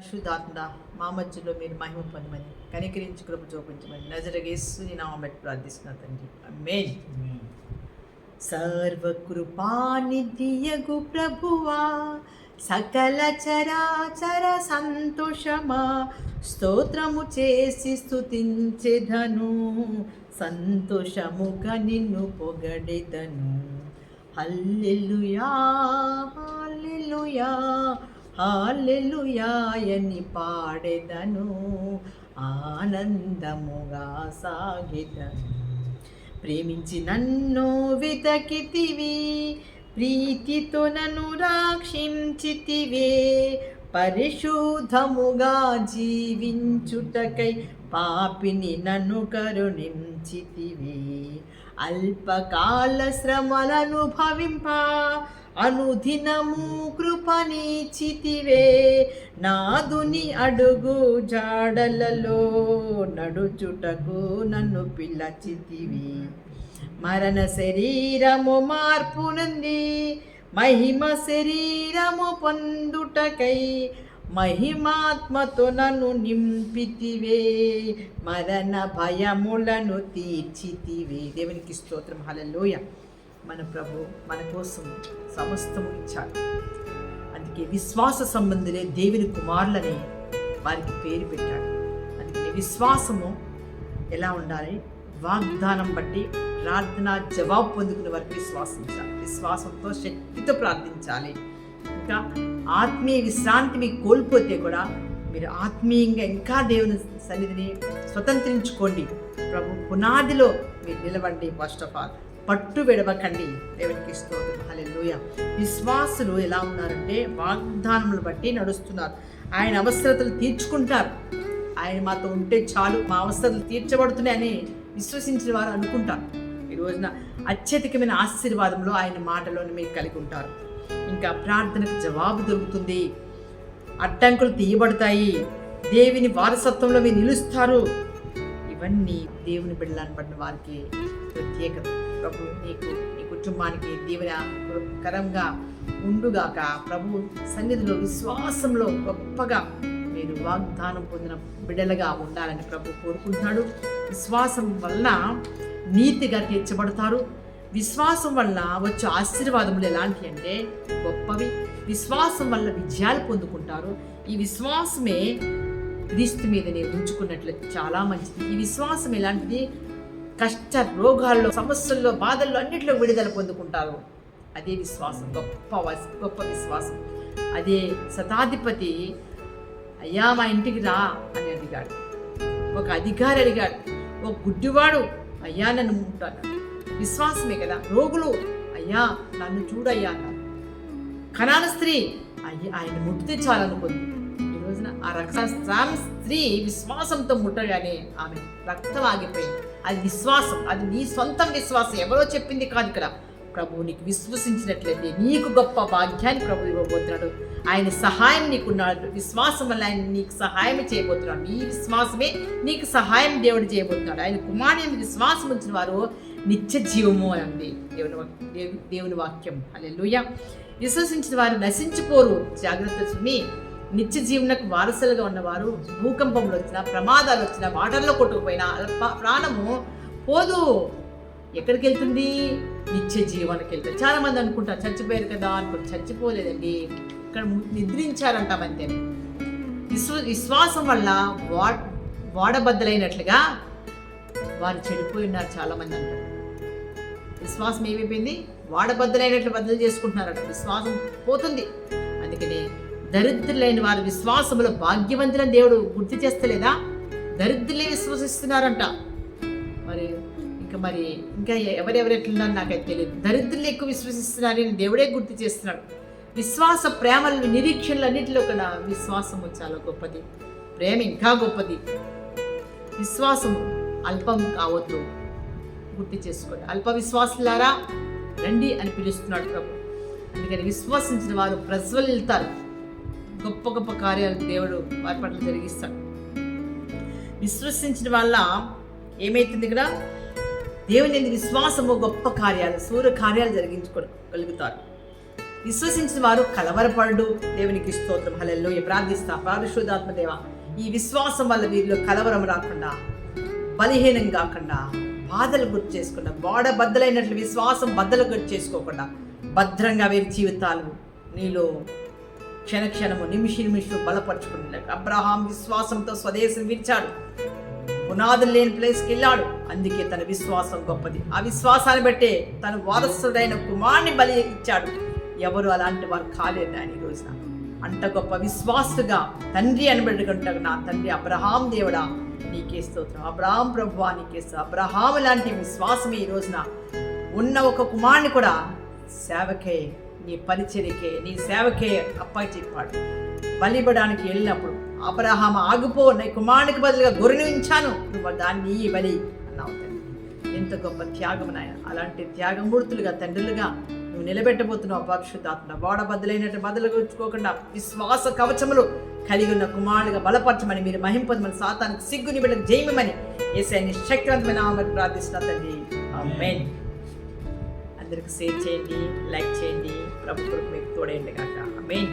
పరిశుద్ధాత్మ మా మధ్యలో మీరు మహిమ పొందమని కనికరించి కృప చూపించమని నజరగేసుని నామం బట్టి ప్రార్థిస్తున్నా తండ్రి ఆమేన్. సర్వకృపానిధియగు ప్రభువా సకల చరాచర సంతోషమా స్తోత్రము చేసి స్తుతించెదను, సంతోషముగా నిన్ను పొగడెదను. హల్లెలూయా హల్లెలూయా హల్లెలూయా అని పాడెదను, ఆనందముగా సాగెదను. ప్రేమించి నన్ను వెతకితివి, ప్రీతితో నన్ను రక్షించితివే. పరిశుద్ధముగా జీవించుటకై పాపిని నన్ను కరుణించితివి. అల్పకాల శ్రమలను భవింప అనుదినము కృపనిచ్చితివే. నాదుని అడుగు జాడలలో నడుచుటకు నన్ను పిలచితివి. మరణ శరీరము మార్పునంది మహిమ శరీరము పొందుటకై మహిమాత్మతో నన్ను నింపితివే. మరణ భయములను తీర్చితివే. దేవునికి స్తోత్రం. హల్లెలూయా. మన ప్రభు మన కోసం సమస్తము ఇచ్చాడు. అందుకే విశ్వాస సంబంధులే దేవుని కుమారులని వారికి పేరు పెట్టాడు. అందుకని విశ్వాసము ఎలా ఉండాలి? వాగ్దానం బట్టి ప్రార్థన జవాబు పొందుకునే వారికి విశ్వాసించాలి. విశ్వాసంతో శక్తితో ప్రార్థించాలి. ఇంకా ఆత్మీయ విశ్రాంతి మీకు కోల్పోతే కూడా మీరు ఆత్మీయంగా ఇంకా దేవుని సన్నిధిని స్వతంత్రించుకోండి. ప్రభు పునాదిలో మీరు నిలవండి. ఫస్ట్ ఆఫ్ ఆల్ పట్టు విడవకండి. దేవునికి స్తోత్రం. హల్లెలూయా. విశ్వాసులు ఎలా ఉన్నారంటే వాగ్దానములు బట్టి నడుస్తున్నారు. ఆయన అవసరతలు తీర్చుకుంటారు. ఆయన మాతో ఉంటే చాలు, మా అవసరతలు తీర్చబడుతున్నాయని విశ్వసించిన వారు అనుకుంటారు. ఈ రోజున అత్యధికమైన ఆశీర్వాదంలో ఆయన మాటలోని మీరు కలిగి ఉంటారు. ఇంకా ప్రార్థనకు జవాబు దొరుకుతుంది. అడ్డంకులు తీయబడతాయి. దేవుని వారసత్వంలో మీరు నిలుస్తారు. ఇవన్నీ దేవుని బిడ్డలను పడిన వారికి ప్రత్యేకత. ప్రభు నీకు నీ కుటుంబానికి దీవెనకరంగా ఉండుగాక. ప్రభు సన్నిధిలో విశ్వాసంలో గొప్పగా మీరు వాగ్దానం పొందిన బిడ్డలుగా ఉండాలని ప్రభు కోరుకుంటున్నాడు. విశ్వాసం వల్ల నీతిగా తీర్చబడతారు. విశ్వాసం వల్ల వచ్చే ఆశీర్వాదములు ఎలాంటివి అంటే గొప్పవి. విశ్వాసం వల్ల విజయాలు పొందుకుంటారు. ఈ విశ్వాసమే క్రీస్తు మీద నేను ఉంచుకున్నట్లయితే చాలా మంచిది. ఈ విశ్వాసం ఎలాంటిది? కష్ట రోగాల్లో, సమస్యల్లో, బాధల్లో అన్నింటిలో విడుదల పొందుకుంటారు. అదే విశ్వాసం, గొప్ప విశ్వాసం. అదే శతాధిపతి అయ్యా మా ఇంటికి రా అని అడిగాడు. ఒక అధికారి అడిగాడు. ఒక గుడ్డివాడు అయ్యా నన్ను ముట్టాను. విశ్వాసమే కదా. రోగులు అయ్యా నన్ను చూడయ్యా అన్నారు. కనాన స్త్రీ అయ్యా ఆయన ముట్టితే చాలనుకుంది. ఈ రోజున ఆ రక్తస్రావి స్త్రీ విశ్వాసంతో ముట్టగానే ఆమె రక్తం ఆగిపోయింది. అది విశ్వాసం. అది నీ సొంతం విశ్వాసం, ఎవరో చెప్పింది కాదు. ఇక్కడ ప్రభువు నీకు విశ్వసించినట్లయితే నీకు గొప్ప భాగ్యాన్ని ప్రభు ఇవ్వబోతున్నాడు. ఆయన సహాయం నీకున్నాడు. విశ్వాసం వల్ల ఆయన నీకు సహాయం చేయబోతున్నాడు. నీ విశ్వాసమే నీకు సహాయం దేవుడు చేయబోతున్నాడు. ఆయన కుమారుని విశ్వాసం ఉంచిన వారు నిత్య జీవము అని అంది దేవుని వాక్యం. హల్లెలూయా. విశ్వసించిన వారు నశించిపోరు. జాగ్రత్త సుమి. నిత్య జీవనకు వారసులుగా ఉన్నవారు భూకంపంలో వచ్చినా, ప్రమాదాలు వచ్చినా, వాటర్లో కొట్టుకుపోయినా ప్రాణము పోదు. ఎక్కడికి వెళ్తుంది? నిత్య జీవానికి వెళ్తుంది. చాలా మంది అనుకుంటారు చచ్చిపోయారు కదా అనుకుంటారు. చచ్చిపోలేదండి, ఇక్కడ నిద్రించారంటామంతే. విశ్వాసం వల్ల వాడబద్దలైనట్లుగా వారు చెడిపోయి ఉన్నారు చాలా మంది అంటారు. విశ్వాసం ఏమైపోయింది? వాడబద్దలైనట్లు బద్దలు చేసుకుంటున్నారట. విశ్వాసం పోతుంది. అందుకని దరిద్రులైన వారు విశ్వాసంలో భాగ్యవంతులని దేవుడు గుర్తు చేస్తలేదా? దరిద్రులే విశ్వసిస్తున్నారంట. ఇంకా ఎవరెవరు ఎట్లున్నారో నాకైతే తెలియదు. దరిద్రులు ఎక్కువ విశ్వసిస్తున్నారని దేవుడే గుర్తు చేస్తున్నాడు. విశ్వాస ప్రేమలు, నిరీక్షణలు అన్నింటిలో కూడా విశ్వాసము చాలా గొప్పది. ప్రేమ ఇంకా గొప్పది. విశ్వాసము అల్పం కావద్దు, గుర్తు చేసుకోండి. అల్ప విశ్వాసులారా రండి అని పిలుస్తున్నాడు ప్రభు. అందుకని విశ్వసించిన వారు ప్రజ్వలిల్తారు. గొప్ప గొప్ప కార్యాలు దేవుడు వారి పట్ల జరిగిస్తాడు. విశ్వసించిన వల్ల ఏమైతుంది? ఇక్కడ దేవుని విశ్వాసము గొప్ప కార్యాలు, సూర్య కార్యాలు జరిగించుకోగలుగుతారు. విశ్వసించిన వారు కలవరపడు. దేవునికి స్తోత్రం. హల్లెలూయా. ప్రార్థిస్తా, పరిశుద్ధాత్మ దేవ, ఈ విశ్వాసం వల్ల వీరిలో కలవరం రాకుండా, బలహీనం కాకుండా, బాధలు గుర్తు చేసుకుండా, బద్దలైనట్లు విశ్వాసం బద్దలు గుర్తు చేసుకోకుండా భద్రంగా వీరి జీవితాలు నీలో క్షణక్షణము నిమిషం బలపరుచుకునే. అబ్రహాం విశ్వాసంతో స్వదేశం విడిచాడు, పునాదులు లేని ప్లేస్కి వెళ్ళాడు. అందుకే తన విశ్వాసం గొప్పది. ఆ విశ్వాసాన్ని బట్టే తన వారసుడైన కుమారుని బలి ఇచ్చాడు. ఎవరు అలాంటి వారు కాలేరు నాయన. ఈ రోజున అంత గొప్ప విశ్వాసుగా తండ్రి అనబడుకుంటాడు. నా తండ్రి అబ్రహాం దేవుడా నీకే స్తోత్రం. అబ్రహాం ప్రభువా నీకే స్తోత్రం. అబ్రహాం లాంటి విశ్వాసమే ఈ రోజున ఉన్న ఒక కుమారుని కూడా సేవకే, నీ పరిచర్యకే, నీ సేవకే అప్పచెప్పాడు. బలిపడానికి వెళ్ళినప్పుడు అబ్రహాం ఆగిపో, నీ కుమారునికి బదులుగా గొర్రెను ఉంచాను, నువ్వు దాన్ని బలి అన్నావు తండ్రి. ఎంత గొప్ప త్యాగం నాయన. అలాంటి త్యాగమూర్తులుగా తండ్రులుగా నువ్వు నిలబెట్టబోతున్నావు. పరిశుద్ధాత్మ బద్దలైనట్టు బదులుకోకుండా విశ్వాస కవచములు కలిగి ఉన్న కుమారులుగా బలపరచమని, మీరు మహింపదమని, సాతానికి సిగ్గుని బిడ్డకు జయమని యేసయ్య శక్తివంతమైన నామములో ప్రార్థిస్తున్నా తండ్రి. ఆమేన్. అందరికి షేర్ చేయండి, లైక్ చేయండి. ప్రభు మీకు తోడేయండి కాక. ఆమేన్.